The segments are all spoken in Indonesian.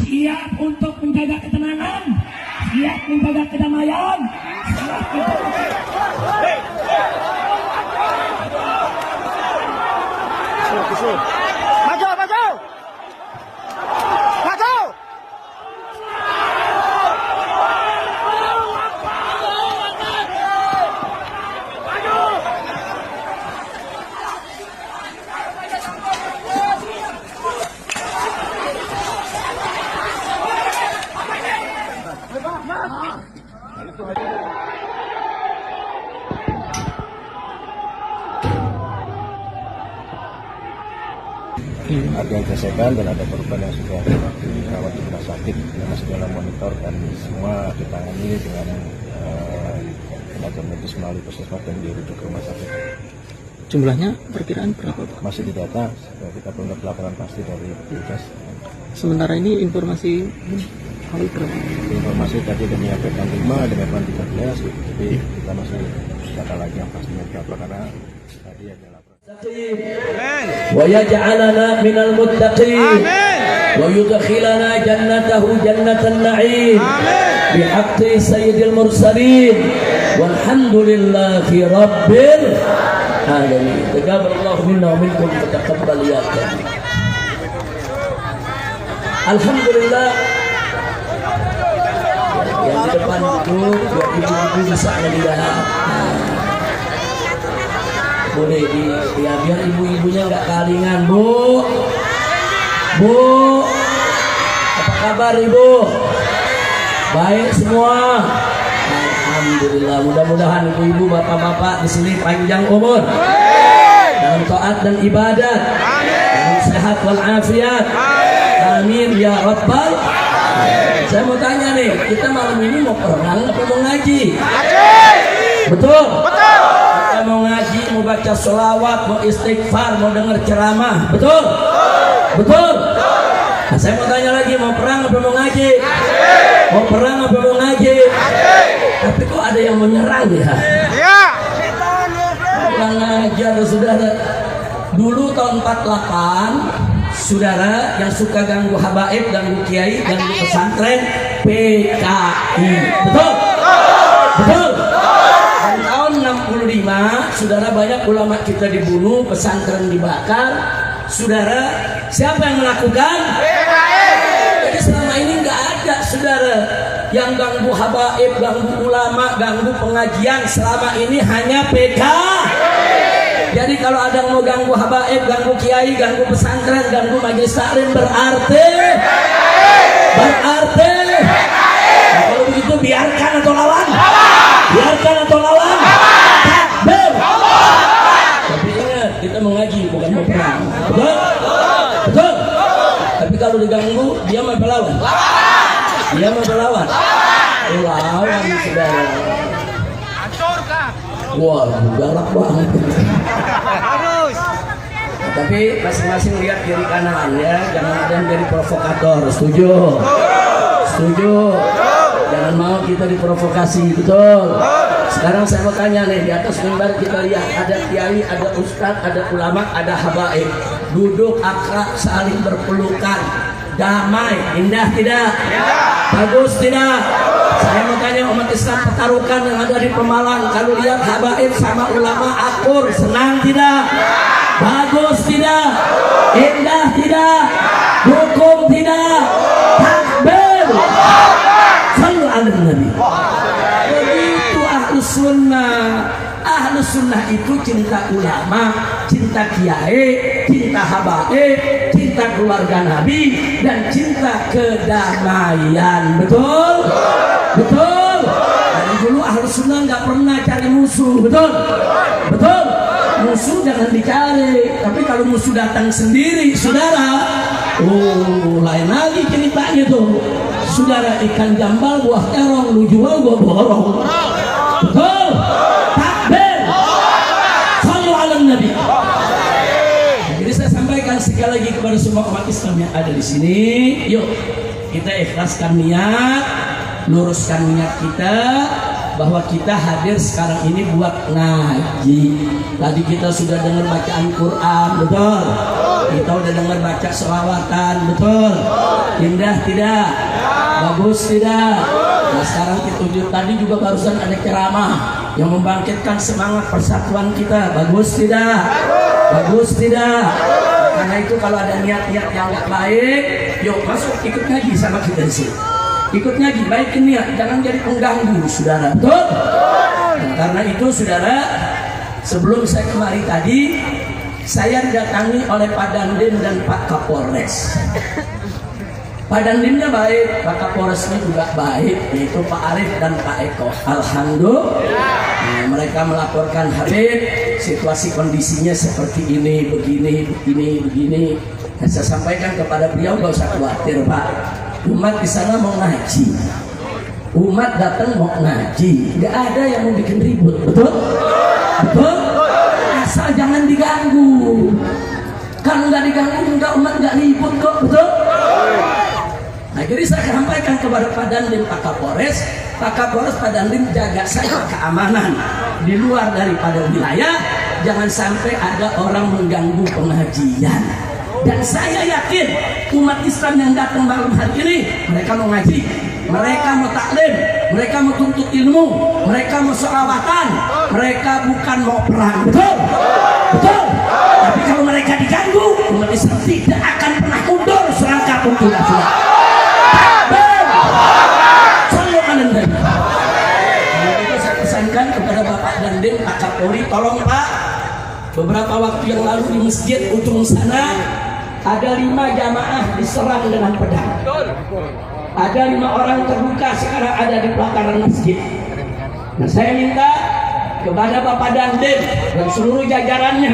siap untuk menjaga ketenangan, siap menjaga kedamaian, siap Maju, maju! Maju! Ada gesekan dan ada korban yang sudah dirawat di rumah sakit yang masih dalam monitor, dan semua ditangani dengan tenaga medis melalui puskesmas dan dirujuk ke rumah sakit. Jumlahnya perkiraan berapa, Pak? Masih didata, kita belum dapat laporan pasti dari petugas. Sementara ini informasi awal berapa? Informasi tadi ada menyampaikan 5, ada menyampaikan 13, tapi kita masih data lagi yang pastinya berapa karena tadi ada laporan. ويجعلنا من المتقين ويدخلنا جنته جنة النعيم بحق سيد المرسلين والحمد لله رب العالمين. تقبل الله منا ومنكم وتقبل يا كريم. Alhamdulillah, yang di depan itu dua ibu-ibu bisa melihat. Boleh ya biar ibu-ibunya nggak kalingan, Bu. Bu, apa kabar Ibu? Baik semua. Alhamdulillah, mudah-mudahan ibu-ibu, bapak-bapak di sini panjang umur, dalam taat dan ibadat, dalam sehat walafiat. Amin ya rabbal. Saya mau tanya nih, kita malam ini mau perang apa mau ngaji? Betul? Betul. Kita mau ngaji, mau baca sholawat, mau istighfar, mau dengar ceramah. Betul? Betul. Nah, saya mau tanya lagi, mau perang apa mau ngaji? Mau perang apa mau ngaji? Tapi kok ada yang menyerang ya? Iya. Kurang ajar saudara. Dulu tahun 48, saudara yang suka ganggu habaib, ganggu kiai, ganggu pesantren, PKI. Betul? Betul? Dan tahun 65, saudara, banyak ulama kita dibunuh, pesantren dibakar. Saudara, siapa yang melakukan? Jadi selama ini nggak ada, saudara, yang ganggu habaib, ganggu ulama, ganggu pengajian. Selama ini hanya PKI. Jadi kalau ada yang mau ganggu habaib, ganggu kiai, ganggu pesantren, ganggu majelis taklim, berarti nah, kalau begitu biarkan atau lawan? Biarkan atau lawan? Takbir. Tapi ingat, kita mengaji bukan mau perang. Betul? Betul? Tapi kalau diganggu, dia mau berlawan? Dia mau berlawan? Lawan, saudara. Wah, galak banget. Harus. Tapi masing-masing lihat kiri kanan ya, jangan ada yang jadi provokator. Setuju? Setuju? Jangan mau kita diprovokasi, betul? Sekarang saya mau tanya nih, di atas mimbar kita lihat ada kiai, ada ustadz, ada ulama, ada habaib, duduk akrab, saling berpelukan, damai, indah tidak? Bagus tidak? Saya mau tanya umat Islam pertaruhkan yang ada di Pemalang, kalau lihat habaib sama ulama akur, senang tidak? Bagus tidak? Indah tidak? Hukum tidak? Takbir! Sallu ala Nabi. Begitu ahlus sunnah. Ahlus sunnah itu cinta ulama, cinta kiai, cinta habaib, cinta keluarga Nabi, dan cinta kedamaian. Betul? Betul? Dari dulu ahlus sunnah nggak pernah cari musuh. Betul? Betul? Musuh jangan dicari. Tapi kalau musuh datang sendiri, saudara, lain lagi ceritanya tuh. Saudara, ikan jambal buah terong, lu jual gua borong. Betul? Takbir! Sallu ala Nabi. Jadi saya sampaikan sekali lagi kepada semua umat Islam yang ada di sini, yuk kita ikhlaskan niat, luruskan niat kita, bahwa kita hadir sekarang ini buat ngaji. Tadi kita sudah dengar bacaan Quran, betul? Kita udah dengar baca selawatan, betul? Indah tidak? Bagus tidak? Nah sekarang tadi juga barusan ada ceramah yang membangkitkan semangat persatuan kita. Bagus tidak? Bagus tidak? Karena itu kalau ada niat-niat yang baik, yuk masuk ikut ngaji sama kita di sini. Ikut ngaji, baikin niat, jangan jadi pengganggu, saudara. Betul? Nah, karena itu, saudara, sebelum saya kemari tadi, saya didatangi oleh Pak Dandim dan Pak Kapolres. Pak Dandimnya baik, Pak Kapolresnya juga baik, yaitu Pak Arif dan Pak Eko. Alhamdulillah. Nah, mereka melaporkan Habib, situasi kondisinya seperti ini, begini. Dan saya sampaikan kepada beliau, gak usah khawatir Pak. Umat di sana mau ngaji, umat datang mau ngaji, nggak ada yang mau bikin ribut, betul? Betul? Asal jangan diganggu. Kalau nggak diganggu, umat nggak ribut kok, betul? Nah, jadi saya sampaikan kepada Pak Dandim, Pak Kapolres, Pak Dandim jaga saya keamanan di luar daripada wilayah, jangan sampai ada orang mengganggu pengajian. Dan saya yakin umat Islam yang datang malam hari ini, mereka mau ngaji, mereka mau taklim, mereka mau tuntut ilmu, mereka mau sholawatan, mereka bukan mau perang, betul? Betul? Tapi kalau mereka diganggu, umat Islam tidak akan pernah mundur selangkah pun tidak. Itu saya pesankan kepada Bapak Dandim, Pak Kapolri, tolong Pak, beberapa waktu yang lalu di masjid ujung sana ada 5 jamaah diserang dengan pedang. Ada 5 orang terluka sekarang ada di pelataran masjid. Nah saya minta kepada Bapak Dandim dan seluruh jajarannya,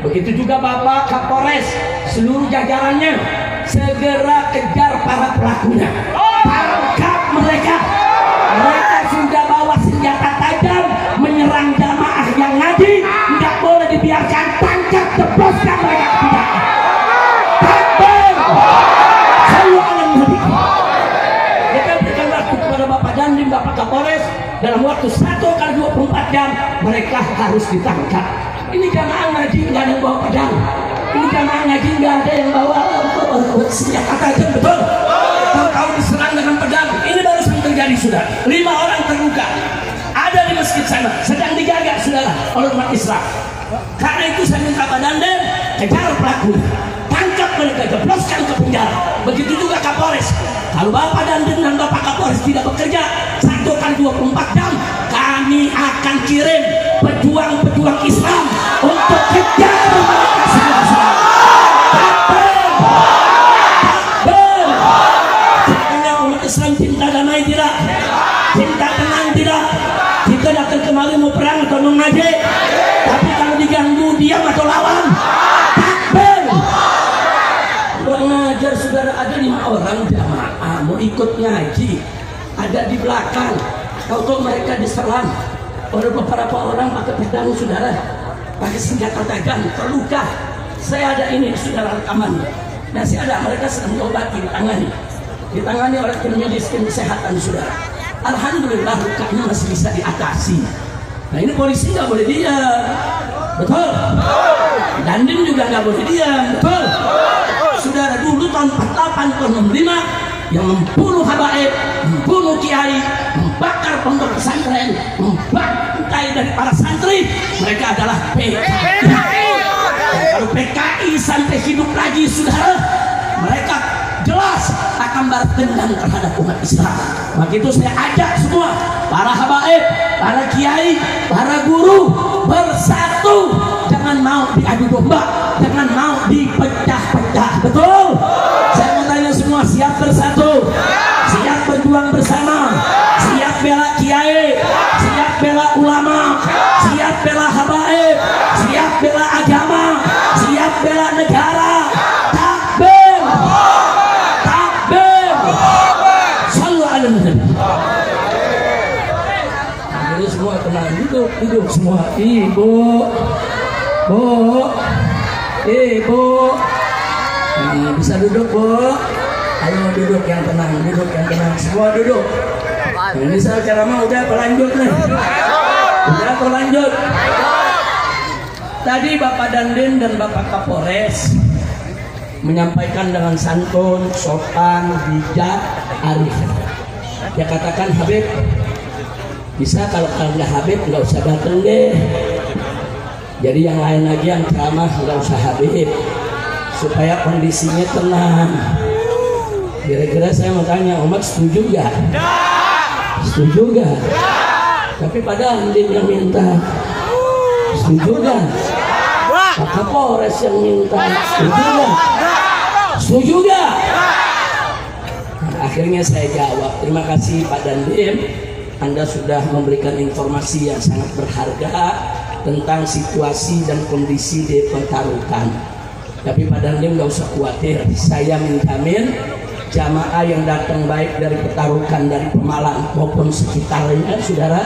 begitu juga Bapak Kapolres, seluruh jajarannya, segera kejar para pelakunya, tangkap mereka. Mereka sudah bawa senjata tajam menyerang jamaah yang ngaji, nggak boleh dibiarkan, tangkap, jebloskan mereka ke pidana. Kita berikan waktu kepada Bapak Dandim, Bapak Kapolres, dalam waktu 1x24 jam mereka harus ditangkap. Ini jamaah ngaji nggak ada yang bawa pedang, ini jamaah ngaji nggak ada yang bawa senjata tajam, betul? Tahu-tahu diserang dengan pedang. Ini baru terjadi, saudara. 5 orang terluka ada di masjid sana, sedang dijaga, saudara, oleh umat Islam. Karena itu saya minta Pak Dandim kejar pelaku, tangkap mereka, jebloskan ke penjara. Begitu juga Kapolres. Kalau Bapak Dandim dan Bapak Kapolres tidak bekerja 1x24 jam, kami akan kirim pejuang-pejuang Islam untuk kejar mereka semua. Islam cinta damai tidak? Cinta tenang tidak? Kita datang kemari mau perang atau mau ngaji? Tapi kalau diganggu diam atau lawan? Takbir! Kurang ngajar, saudara, ada 5 orang jamaah mau ikut ngaji, ada di belakang. Tahu-tahu mereka diserang oleh beberapa orang pakai pedang, saudara, pakai senjata tajam, terluka. Saya ada ini, saudara, rekaman. Masih ada, mereka sedang diobati, ditangani oleh tim medis, tim kesehatan, saudara. Alhamdulillah lukanya masih bisa diatasi. Nah ini polisi nggak boleh diam, betul? Dandim juga nggak boleh diam, betul? Saudara, dulu tahun 48 tahun 65 yang membunuh habaib, membunuh kiai, membakar pondok pesantren, membantai dari para santri, mereka adalah PKI. Kalau PKI sampai hidup lagi, saudara, mereka jelas akan balas dendam terhadap umat Islam. Maka itu saya ajak semua para habaib, para kiai, para guru bersatu, jangan mau diadu domba, jangan mau dipecah-pecah, betul? Saya mau tanya semua, siap bersatu, siap berjuang bersama, siap bela kiai, siap bela ulama, siap bela habaib, siap bela agama, siap bela negara. Jadi semua tenang, duduk semua. Ibu, nah, bisa duduk, Bu. Ayo duduk yang tenang, semua duduk. Ini saya ceramah udah berlanjut nih. Udah berlanjut. Tadi Bapak Dandim dan Bapak Kapolres menyampaikan dengan santun, sopan, bijak, arif. Dia katakan, Habib, bisa kalau kalian Habib nggak usah datang deh. Jadi yang lain lagi yang ceramah nggak usah Habib, supaya kondisinya tenang. Kira-kira saya mau tanya, umat setuju gak? Setuju gak? Tapi padahal dia yang minta. Setuju gak? Pak Kapolres yang minta. Setuju gak? Setuju gak? Nah, akhirnya saya jawab, terima kasih Pak Dandim, Anda sudah memberikan informasi yang sangat berharga tentang situasi dan kondisi di Petarukan. Tapi Pak Dandim nggak usah khawatir, saya menjamin jamaah yang datang baik dari Petarukan, dari Pemalang maupun sekitarnya, saudara,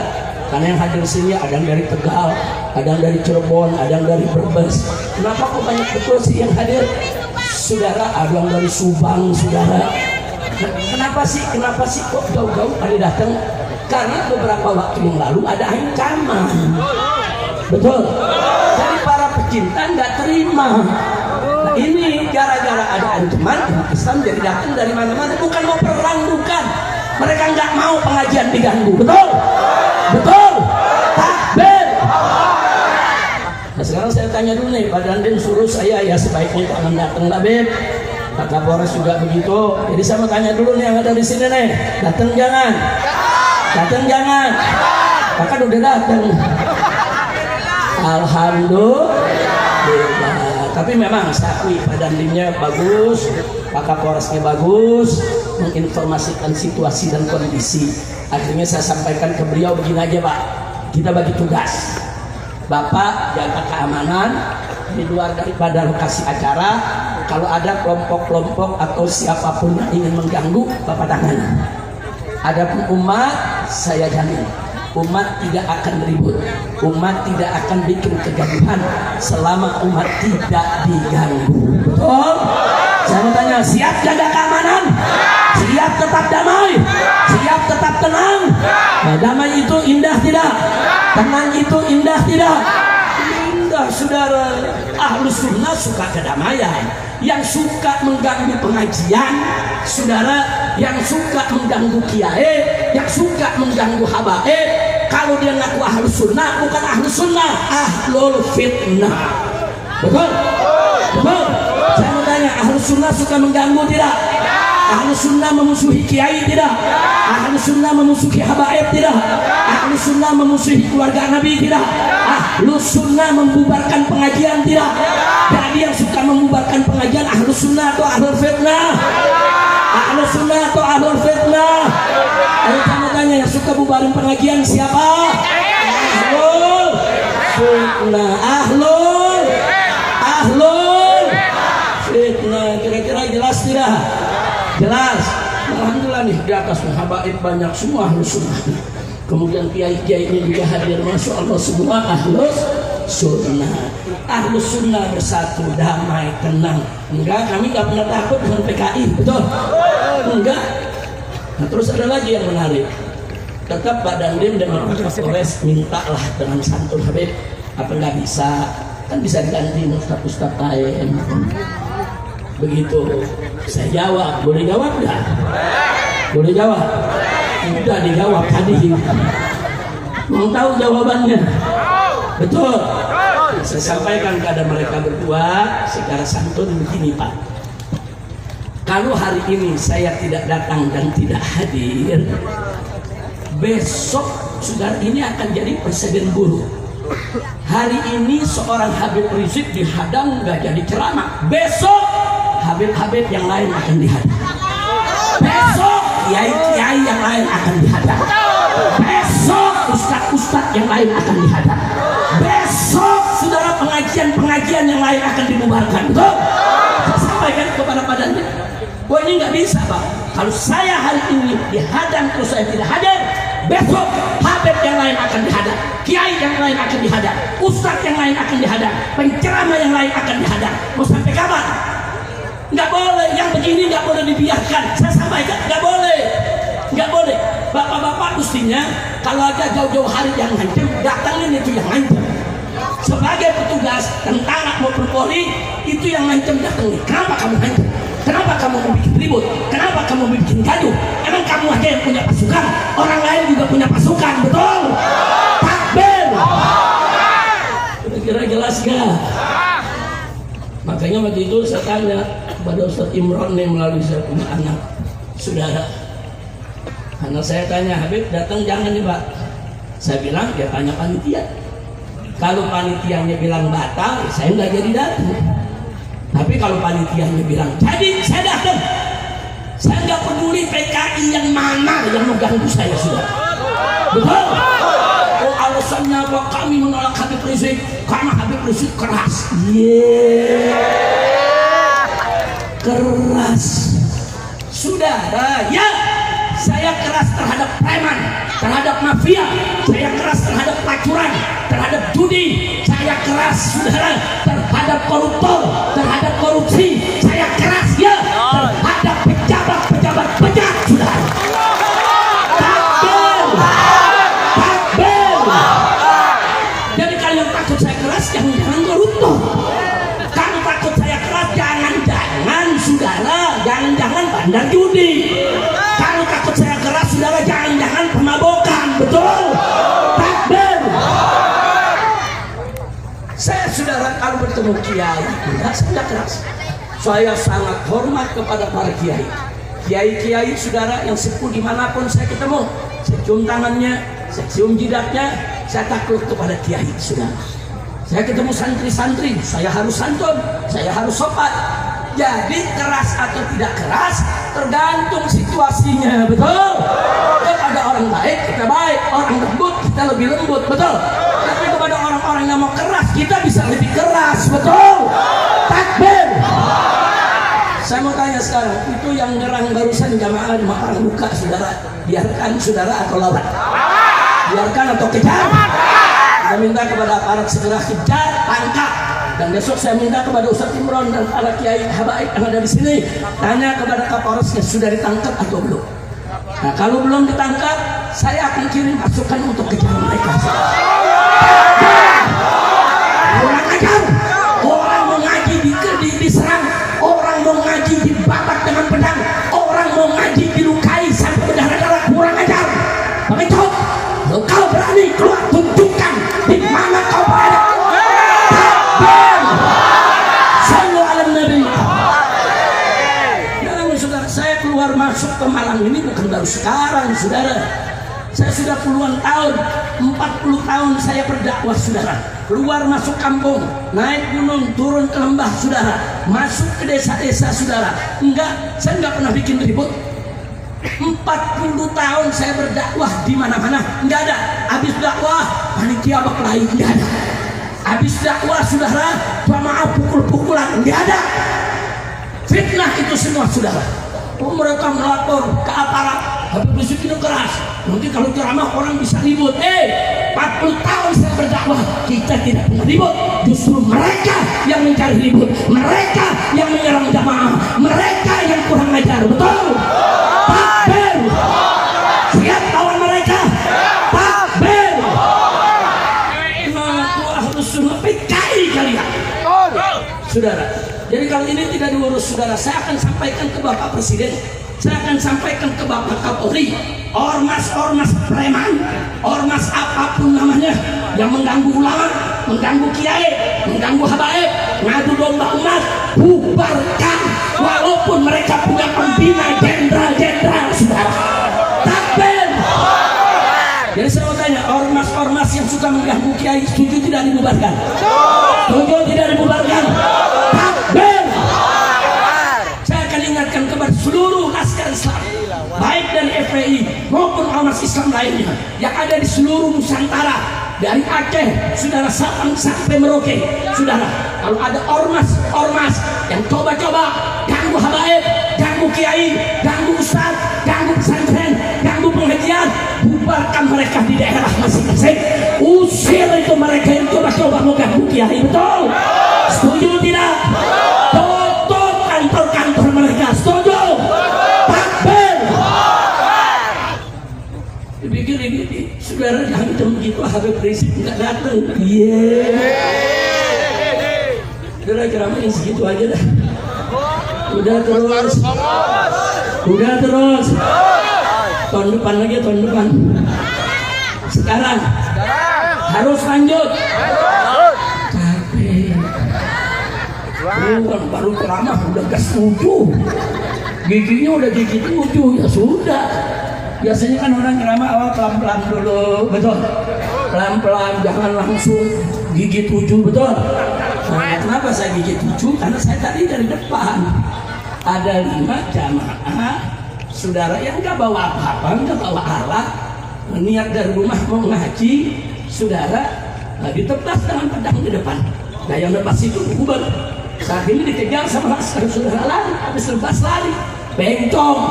karena yang hadir sini ada yang dari Tegal, ada yang dari Cirebon, ada yang dari Brebes. Kenapa kok banyak betul sih yang hadir, saudara? Ada yang dari Subang, saudara. Kenapa sih kok jauh-jauh ada datang? Karena beberapa waktu yang lalu ada ancaman, betul. Jadi para pecinta nggak terima. Nah, ini gara-gara ada ancaman, Islam jadi datang dari mana-mana. Bukan mau perang, bukan. Mereka nggak mau pengajian diganggu, betul? Betul. Takbir. Nah, sekarang saya tanya dulu nih, Pak Dandim suruh saya ya sebaiknya jangan datang, Habib. Pak Kapolres juga begitu. Jadi saya mau tanya dulu nih yang ada di sini nih, datang jangan? Datang jangan? Bahkan udah datang. Alhamdulillah. Tapi memang saya akui Pak Dandimnya bagus, Pak Kapolresnya bagus, menginformasikan situasi dan kondisi. Akhirnya saya sampaikan ke beliau, begini aja Pak, kita bagi tugas. Bapak jaga keamanan di luar daripada lokasi acara. Kalau ada kelompok-kelompok atau siapapun yang ingin mengganggu, Bapak tangani. Adapun umat, saya jamin umat tidak akan ribut, umat tidak akan bikin kegaduhan selama umat tidak diganggu. Betul? Saya mau tanya, siap jaga keamanan? Siap tetap damai? Siap tetap tenang? Nah, damai itu indah tidak? Tenang itu indah tidak? Indah, saudara. Ahlus sunnah suka kedamaian. Yang suka mengganggu pengajian, saudara, yang suka mengganggu kiai, yang suka mengganggu habaib, kalau dia ngaku ahlus sunnah, bukan ahlus sunnah, ahlul fitnah. Betul? Betul? Saya mau tanya, ahlus sunnah suka mengganggu tidak? Ahlus sunnah memusuhi kiai tidak? Ahlus sunnah memusuhi habaib tidak? Ahlus sunnah memusuhi keluarga Nabi tidak? Ahlus sunnah membubarkan pengajian tidak? Jadi yang suka membubarkan pengajian ahlus sunnah atau ahlul fitnah? Ahlus sunnah atau ahlul fitnah? Ayo kamu tanya, yang suka bubarin pengajian siapa? Ahlul fitnah. Ahlul fitnah. Kira-kira jelas tidak? Jelas. Alhamdulillah nih, di atas habaib banyak semua ahlus sunnah. Kemudian kiai-kiainya juga hadir, masya Allah, semua ahlus sunnah. Ahlus sunnah bersatu, damai, tenang. Enggak, kami nggak pernah takut dengan PKI, betul? Enggak. Nah, terus ada lagi yang menarik. Tetap Pak Dandim dan Pak Kapolres mintalah dengan santun, Habib, apa nggak bisa? Kan bisa diganti ustaz-ustaz lain. Begitu. Saya jawab, boleh jawab nggak? Boleh jawab? Udah dijawab tadi. Mau tahu jawabannya? Betul. Saya sampaikan kepada mereka berdua secara santun begini Pak. Kalau hari ini saya tidak datang dan tidak hadir, besok saudara ini akan jadi presiden buruk. Hari ini seorang Habib Rizik dihadang nggak jadi ceramah. Besok Habib-Habib yang lain akan dihadang. Besok kiai-kiai yang lain akan dihadang. Besok ustadz-ustadz yang lain akan dihadang. Besok saudara pengajian-pengajian yang lain akan dibubarkan. Betul? Saya sampaikan kepada Pak Dandim, wah ini nggak bisa Pak. Kalau saya hari ini dihadang terus saya tidak hadir, besok Habib yang lain akan dihadang, kiai yang lain akan dihadang, ustadz yang lain akan dihadang, penceramah yang lain akan dihadang. Mau sampai kapan? Nggak boleh, yang begini nggak boleh dibiarkan. Saya sampaikan, nggak boleh, nggak boleh. Bapak-bapak situasinya, kalau ada jauh-jauh hari yang ngancem, datangin itu yang ngancem. Sebagai petugas tentara maupun Polri, itu yang ngancem datangin. Kenapa kamu ngancem? Kenapa kamu mau bikin ribut? Kenapa kamu mau bikin gaduh? Emang kamu aja yang punya pasukan? Orang lain juga punya pasukan, betul? Takbir! Kira-kira jelas gak? Makanya waktu itu saya tanya kepada Ustadz Imron nih, melalui saya punya anak saudara. Anak saya tanya, Habib datang jangan nih Pak. Saya bilang, ya tanya panitia. Kalau panitianya bilang batal, saya nggak jadi datang. Tapi kalau panitianya bilang jadi, saya datang. Saya nggak peduli PKI yang mana yang mengganggu saya sudah. Betul? Oh alasannya apa kami menolak Habib Rizik? Karena Habib Rizik keras. Keras. Saudara, ya saya keras terhadap preman, terhadap mafia, saya keras terhadap pelacuran, terhadap judi, saya keras saudara terhadap koruptor, terhadap korupsi, saya keras ya terhadap pejabat-pejabat bejat saudara. Takbir, takbir. Jadi kalian takut saya keras, jangan koruptor. Kalau takut saya keras, jangan saudara, jangan bandar judi. Kalau takut saya keras, saudara jangan pemabokan, betul? Takbir. Saya saudara kalau bertemu kiai, saya keras. Saya sangat hormat kepada para kiai. Kiai-kiai saudara yang sepuh dimanapun saya ketemu, saya cium tangannya, saya cium jidatnya, saya takut kepada kiai saudara. Saya ketemu santri-santri, saya harus santun, saya harus sopan. Jadi keras atau tidak keras tergantung situasinya, betul? Kalau ada orang baik kita baik, orang lembut kita lebih lembut, betul? Tapi kepada orang-orang yang mau keras kita bisa lebih keras, betul? Takbir. Saya mau tanya sekarang, itu yang nyerang barusan jamaah di orang luka saudara, biarkan saudara atau lawan? Biarkan atau kejar? Saya minta kepada aparat segera kejar, tangkap. Dan besok saya minta kepada Ustadz Imron dan para kiai habaib yang ada di sini, tanya kepada Kapolresnya sudah ditangkap atau belum. Nah kalau belum ditangkap, saya akan kirim pasukan untuk kejar mereka. Orang ajar, orang mau ngaji diserang, orang mau ngaji dibakar dengan pedang, orang mau ngaji dilukai sampai berdarah-darah, kurang ajar. Pengecut, kalau kau berani keluar tunjukkan di mana kau berada. Saya keluar masuk ke Malang ini bukan baru sekarang saudara. Saya sudah puluhan tahun, 40 tahun saya berdakwah saudara. Keluar masuk kampung, naik gunung, turun ke lembah saudara, masuk ke desa-desa saudara. Saya enggak pernah bikin ribut. 40 tahun saya berdakwah di mana-mana, enggak ada. Habis dakwah, panitia berkelahi, enggak ada. Habis dakwah saudara, jamaah pukul-pukulan, enggak ada. Fitnah itu semua saudara. Oh, mereka melapor ke aparat, Habib Rizik itu keras. Nanti kalau ceramah orang bisa ribut. 40 tahun saya berdakwah, kita tidak pernah ribut. Justru mereka yang mencari ribut, mereka yang menyerang jamaah, mereka yang kurang ajar, betul? Takbir. Siap lawan mereka? Takbir. Aku harus suruh PKI kalian, saudara. Jadi kalau ini tidak diurus saudara, saya akan sampaikan ke Bapak Presiden, saya akan sampaikan ke Bapak Kapolri, ormas-ormas preman, ormas apapun namanya yang mengganggu ulama, mengganggu kiai, mengganggu habaib, ngadu domba umat, bubarkan walaupun mereka punya pembina jenderal-jenderal saudara. Takbir. Jadi saya mau tanya, ormas-ormas yang suka mengganggu kiai setuju tidak dibubarkan? Setuju tidak dibubarkan? Takbir. Saya akan ingatkan kepada seluruh laskar Islam, baik dari FPI maupun ormas Islam lainnya yang ada di seluruh Nusantara, dari Aceh, saudara, Sabang sampai Merauke, saudara. Kalau ada ormas yang coba-coba ganggu habaib, ganggu kiai, ganggu ustaz, ganggu pesantren, ganggu pengajian, bubarkan mereka di daerah masing-masing. Usir itu mereka yang coba-coba mau ganggu kiai, betul? Setuju tidak? Tutup kantor-kantor mereka, setuju? Takbir. Gini, saudara jangan begitu, Habib Rizik nggak datang. Iya. Saudara ceramah yang segitu aja dah. Udah terus. Tahun depan lagi, tahun depan. Sekarang harus lanjut. Capek. Baru ceramah udah gas 7. Giginya udah gigi 7, ya sudah. Biasanya kan orang ceramah awal pelan-pelan dulu, betul? Pelan-pelan, jangan langsung gigi 7, betul? Nah, kenapa saya gigi 7? Karena saya tadi dari depan ada 5 jamaah saudara yang nggak bawa apa-apa, nggak bawa alat, niat dari rumah mau ngaji, saudara ditebas dengan pedang di depan. Nah yang lepas itu bubar. Saat ini dikejar sama saudara lari, habis lepas lari, bencong.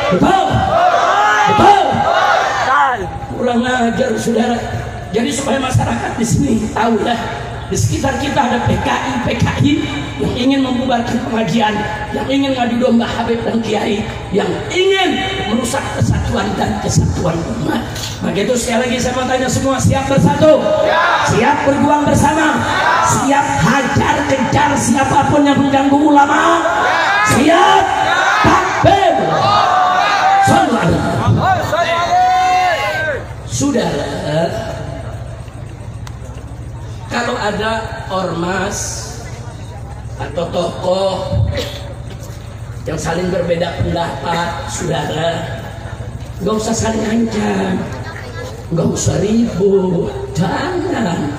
Betul. Kurang ajar saudara. Jadi supaya masyarakat di sini tahu ya, di sekitar kita ada PKI yang ingin membubarkan pengajian, yang ingin ngadu domba Habib dan Kiai, yang ingin merusak kesatuan dan kesatuan umat. Maka itu sekali lagi saya mau tanya semua, siap bersatu? Siap berjuang bersama? Siap hajar kejar siapapun yang mengganggu ulama? Siap? Takbir! Saudara, kalau ada ormas atau tokoh yang saling berbeda pendapat, saudara, nggak usah saling ancam, nggak usah ribut, jangan.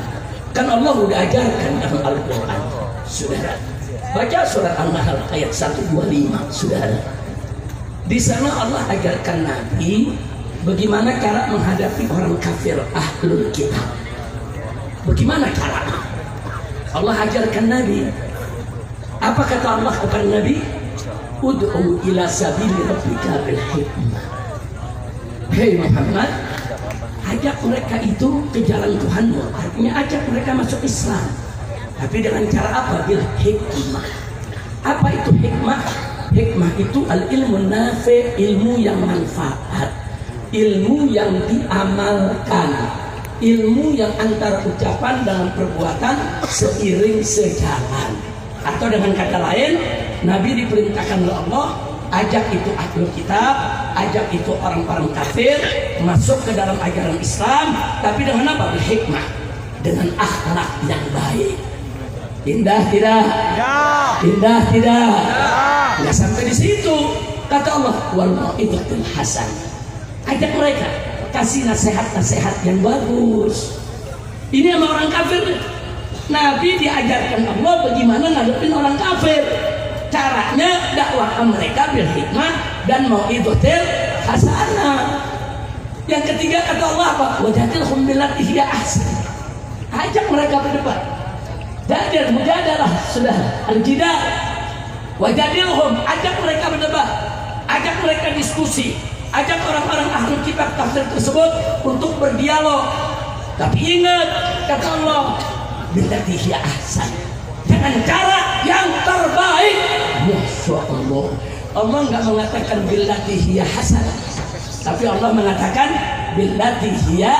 Kan Allah udah ajarkan dalam Al-Quran, saudara. Baca surat An-Nahl ayat 125, saudara. Di sana Allah ajarkan Nabi bagaimana cara menghadapi orang kafir ahlul kitab. Bagaimana caranya? Allah ajarkan Nabi. Apa kata Allah kepada Nabi? Ud'u ila sabili rabbika bil hikmah. Hei Muhammad, ajak mereka itu ke jalan Tuhanmu. Artinya ajak mereka masuk Islam. Tapi dengan cara apa? Bil hikmah. Apa itu hikmah? Hikmah itu al-ilmu nafi', ilmu yang manfaat, ilmu yang diamalkan, ilmu yang antara ucapan dengan perbuatan seiring sejalan. Atau dengan kata lain, Nabi diperintahkan oleh Allah, ajak itu ahlul kitab, ajak itu orang-orang kafir masuk ke dalam ajaran Islam, tapi dengan apa? Hikmah, dengan akhlak yang baik. Indah tidak? Indah tidak? Nggak sampai di situ. Kata Allah, wal mau'izatul hasan. Ajak mereka, kasih nasihat-nasihat yang bagus. Ini sama orang kafir. Nabi diajarkan Allah bagaimana ngadepin orang kafir. Caranya dakwah mereka bil hikmah dan mau'izatul hasanah. Yang ketiga kata Allah apa? Wajadilhum billati hiya ahsan. Ajak mereka ke depan. Mujadalah sudah al-jidal. Wajadilhum, ajak mereka berdebat, ajak mereka diskusi, ajak orang-orang ahli kitab kafir tersebut untuk berdialog. Tapi ingat kata Allah, billati hiya ahsan, dengan cara yang terbaik. Masya Allah, Allah nggak mengatakan billati hiya hasan, tapi Allah mengatakan billati hiya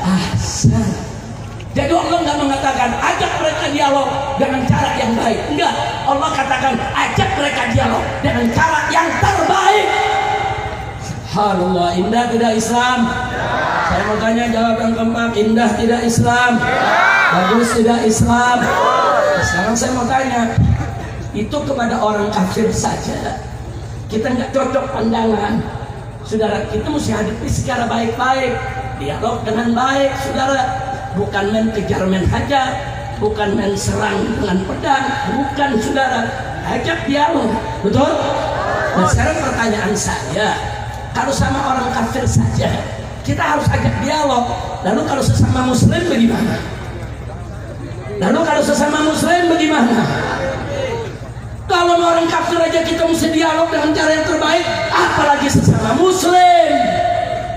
ahsan. Jadi Allah nggak mengatakan ajak mereka dialog dengan cara yang baik, enggak. Allah katakan ajak mereka dialog dengan cara yang terbaik. Subhanallah, indah tidak Islam? Saya mau tanya, jawab yang keempat, indah tidak Islam? Bagus tidak Islam? Sekarang saya mau tanya, itu kepada orang kafir saja kita nggak cocok pandangan, saudara. Kita mesti hadapi secara baik-baik, dialog dengan baik, saudara. Bukan main kejar, main hajar, bukan main serang dengan pedang, bukan, saudara. Ajak dialog, betul? Nah sekarang pertanyaan saya, kalau sama orang kafir saja kita harus ajak dialog, lalu kalau sesama muslim bagaimana? Lalu kalau sesama muslim bagaimana? Kalau orang kafir aja kita mesti dialog dengan cara yang terbaik, apalagi sesama muslim.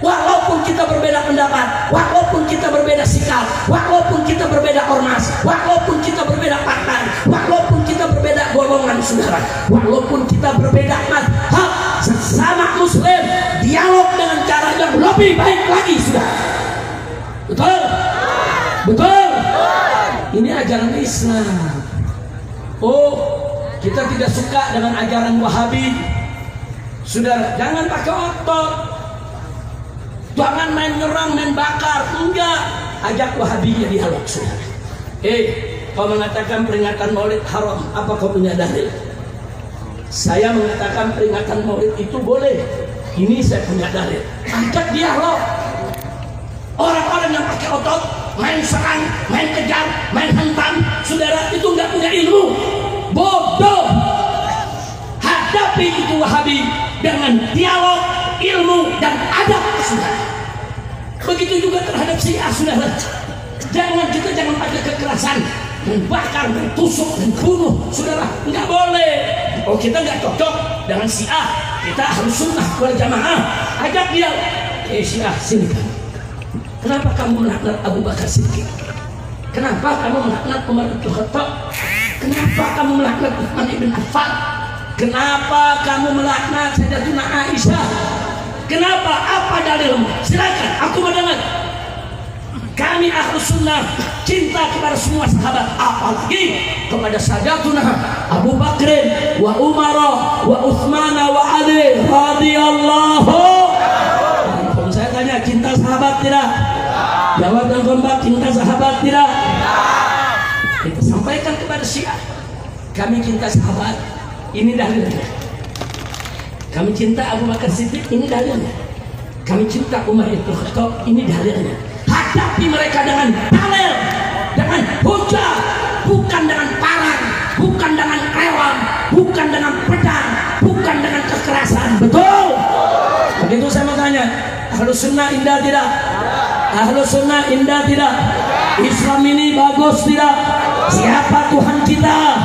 Walaupun kita berbeda pendapat, walaupun kita berbeda sikap, walaupun kita berbeda ormas, walaupun kita berbeda partai, walaupun kita berbeda golongan, saudara, walaupun kita berbeda mazhab, sesama muslim dialog dengan cara yang lebih baik lagi sudah. Betul? Betul? Ini ajaran Islam. Oh, kita tidak suka dengan ajaran Wahabi. Saudara, jangan pakai otot. Jangan main nyerang, main bakar. Enggak. Ajak Wahabinya dialog, saudara. Kau mengatakan peringatan Maulid haram, apa kau punya dalil? Saya mengatakan peringatan Maulid itu boleh. Ini saya punya dalil. Ajak dialog. Orang-orang yang pakai otot, main serang, main kejar, main hentam, saudara, itu nggak punya ilmu. Bodoh. Hadapi itu Wahabi dengan dialog, ilmu, dan adab, saudara. Begitu juga terhadap Syiah, saudara. Jangan pakai kekerasan, membakar, mentusuk, dan bunuh, saudara. Nggak boleh. Oh, kita nggak cocok dengan Syiah. Kita harus sunnah wal jamaah. Ajak dia. Syiah, sini kan. Kenapa kamu melaknat Abu Bakar Siddiq? Kenapa kamu melaknat Umar bin Khattab? Kenapa kamu melaknat Utsman bin Affan? Kenapa kamu melaknat Sayyidatuna Aisyah? Kenapa? Apa dalilmu? Silakan, aku mendengar. Kami Ahlus Sunnah cinta kepada semua sahabat, apalagi kepada Sayyidatuna Abu Bakr wa Umar wa Utsman wa Ali radhiyallahu. Saya tanya, cinta sahabat tidak? Jawab dan kompak, cinta sahabat tidak? Kita sampaikan kepada Syiah, kami cinta sahabat, ini dalilnya. Kami cinta Abu Bakar Siddiq, ini dalilnya. Kami cinta Umar bin Khattab, ini dalilnya. Hadapi mereka dengan dalil, dengan hujah, bukan dengan parang, bukan dengan rewam, bukan dengan pedang, bukan dengan kekerasan. Betul? Begitu saya mau tanya, Ahlus Sunnah indah tidak? Ahlus Sunnah indah tidak? Islam ini bagus tidak? Siapa Tuhan kita?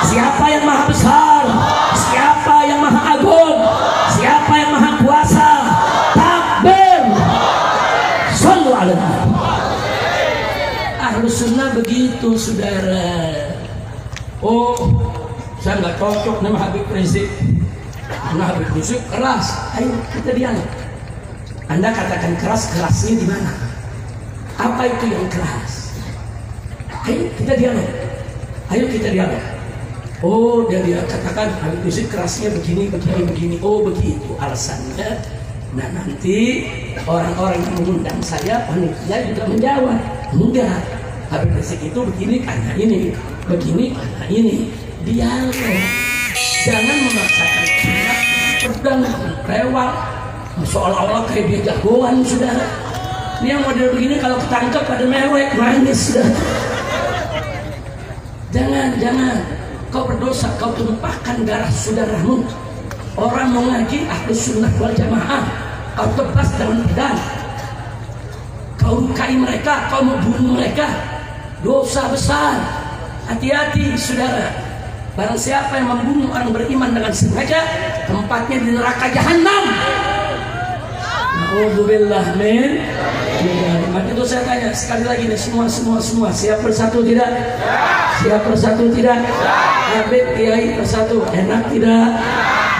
Siapa yang maha besar? Siapa yang maha agung? Siapa yang maha kuasa? Takbir! Shallu ala Nabi. Ahlus Sunnah begitu, saudara. Oh, saya nggak cocok nama Habib Rizik. Karena Habib Rizik keras. Ayo kita dialog. Anda katakan keras, kerasnya di mana? Apa itu yang keras? Ayo kita dialog. Ayo kita dialog. Oh, dia katakan Habib Rizik kerasnya begini. Oh, begitu alasannya. Nah, nanti orang-orang yang mengundang saya, panitia juga menjawab. Enggak, Habib Rizik itu begini karena ini, begini karena ini. Dialog. Jangan memaksakan kita pedang, rewel, seolah-olah kayak dia jagoan, saudara. Ini yang model begini kalau ketangkep pada mewek, manis, saudara. Jangan. Kau berdosa, kau tumpahkan darah saudaramu. Orang mau ngaji Ahlus Sunnah wal Jamaah, kau tebas dengan pedang, kau lukai mereka, kau mau bunuh mereka. Dosa besar. Hati-hati, saudara. Barang siapa yang membunuh orang beriman dengan sengaja, tempatnya di neraka jahanam. Alhamdulillah, min. Maka itu saya tanya sekali lagi nih, semua siap bersatu tidak? Siap bersatu tidak? Habib Kiai bersatu, enak tidak?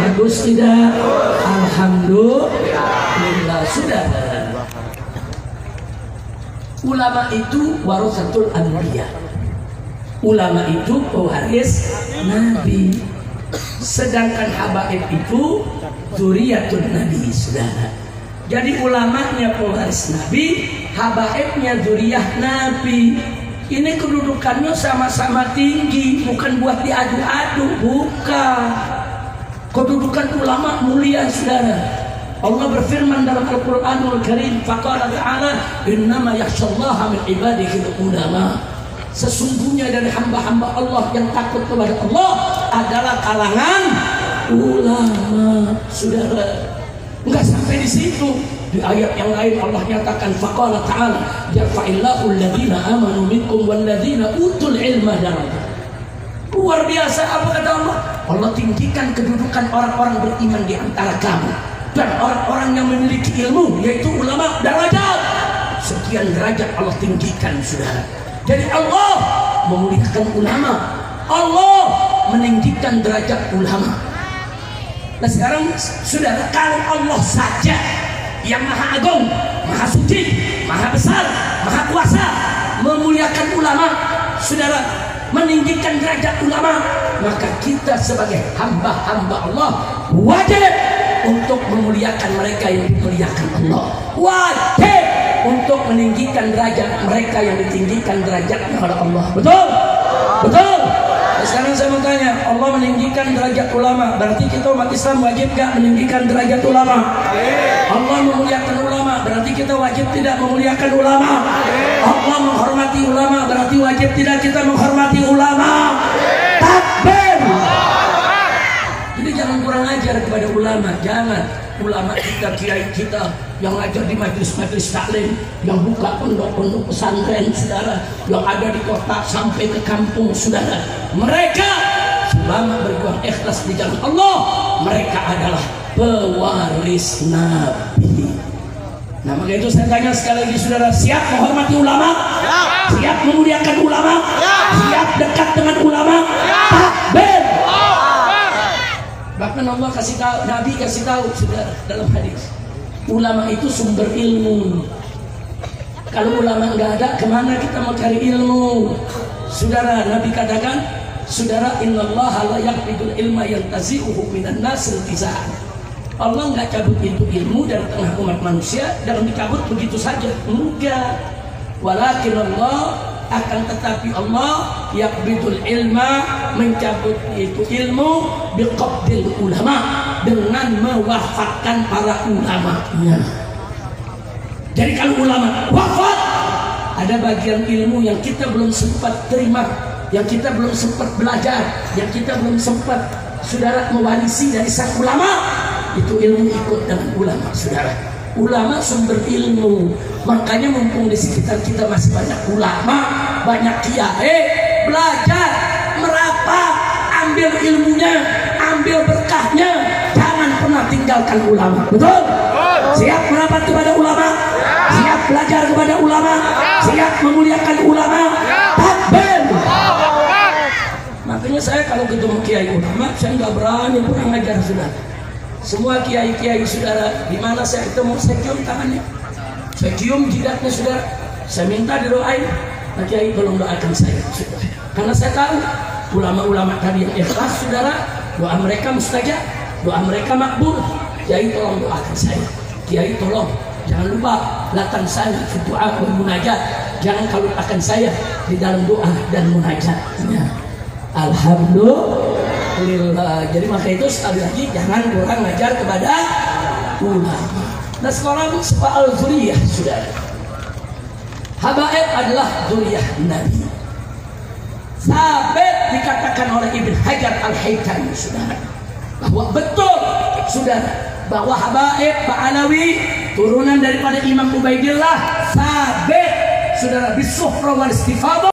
Bagus tidak? Alhamdulillah. Sudah. Ulama itu warasatul anbiya. Ulama itu pewaris Nabi. Sedangkan habaib itu dzurriyyatun Nabi, saudara. Jadi ulamanya pewaris Nabi, habaibnya dzurriyyah Nabi. Ini kedudukannya sama-sama tinggi, bukan buat diadu-adu, bukan. Kedudukan ulama mulia, saudara. Allah berfirman dalam Al-Qur'anul Karim, faqala ta'ala, innama yakhshallaha min ibadihi ulama. Sesungguhnya dari hamba-hamba Allah yang takut kepada Allah adalah kalangan ulama, saudara. Enggak sampai di situ. Di ayat yang lain Allah nyatakan faqala ta'ala yarfa'illahu alladhina amanu minkum walladhina utul ilma darajat. Luar biasa apa kata Allah? Allah tinggikan kedudukan orang-orang beriman di antara kamu dan orang-orang yang memiliki ilmu, yaitu ulama, derajat. Sekian derajat Allah tinggikan, saudara. Jadi Allah memuliakan ulama, Allah meninggikan derajat ulama. Nah sekarang saudara, kalau Allah saja yang maha agung, maha suci, maha besar, maha kuasa, memuliakan ulama, saudara, meninggikan derajat ulama, maka kita sebagai hamba-hamba Allah wajib untuk memuliakan mereka yang dimuliakan Allah, wajib untuk meninggikan derajat mereka yang ditinggikan derajatnya oleh Allah. Betul? Betul? Sekarang saya mau tanya, Allah meninggikan derajat ulama, berarti kita umat Islam wajib gak meninggikan derajat ulama? Allah memuliakan ulama, berarti kita wajib tidak memuliakan ulama? Allah menghormati ulama, berarti wajib tidak kita menghormati ulama? Takbir! Jadi jangan kurang ajar kepada ulama, jangan. Ulama kita, kiai kita yang ngajar di majelis-majelis taklim, yang buka pondok-pondok pesantren, saudara, yang ada di kota sampai ke kampung, saudara, mereka selama berjuang ikhlas di jalan Allah, mereka adalah pewaris Nabi. Nah, maka itu saya tanya sekali lagi, saudara, siap menghormati ulama? Siap memuliakan ulama? Siap dekat dengan ulama? Takbir! Bahkan Allah kasih tahu, Nabi kasih tahu, saudara, dalam hadis, ulama itu sumber ilmu. Kalau ulama nggak ada, kemana kita mau cari ilmu? Saudara, Nabi katakan, saudara, innallaha la yaqbidul ilma yantazi'uhu minan nas intiza'an. Allah nggak cabut itu ilmu dari tengah umat manusia dan dicabut begitu saja. Enggak. Walakin Allah, akan tetapi Allah yaqbidul ilma, mencabut itu ilmu biqabdil ulama, dengan mewafatkan para ulamanya. Jadi kalau ulama wafat, ada bagian ilmu yang kita belum sempat terima, yang kita belum sempat belajar, yang kita belum sempat, saudara, mewarisi dari sang ulama, itu ilmu ikut dengan ulama, saudara. Ulama sumber ilmu, makanya mumpung di sekitar kita masih banyak ulama, banyak kiai, belajar, merapat, ambil ilmunya, ambil berkahnya, jangan pernah tinggalkan ulama. Betul? Siap merapat kepada ulama, siap belajar kepada ulama, siap memuliakan ulama. Takbir! Makanya saya kalau ketemu kiai ulama, saya nggak berani kurang ajar, saudara. Semua kiai-kiai, saudara, di mana saya ketemu, saya cium tangannya, saya cium jidatnya, saudara, saya minta didoain. Nah, kiai tolong doakan saya, saudara. Karena saya tahu ulama-ulama tadi yang ikhlas, saudara, doa mereka mustajab, doa mereka makbul. Kiai tolong doakan saya, kiai tolong jangan lupa datang saya di doa dan munajat, jangan kalupkan saya di dalam doa dan munajatnya. Alhamdulillah. Jadi maka itu sekali lagi jangan kurang ngajar kepada ulama. Nah, sekarang soal zuriyah, saudara. Habaib adalah zuriyah Nabi. Sabit dikatakan oleh Ibn Hajar Al-Haytami, saudara, bahwa betul, saudara, bahwa Habaib Ba'alawi turunan daripada Imam Ubaidillah, sabit, saudara, bisuhra wal istifadah.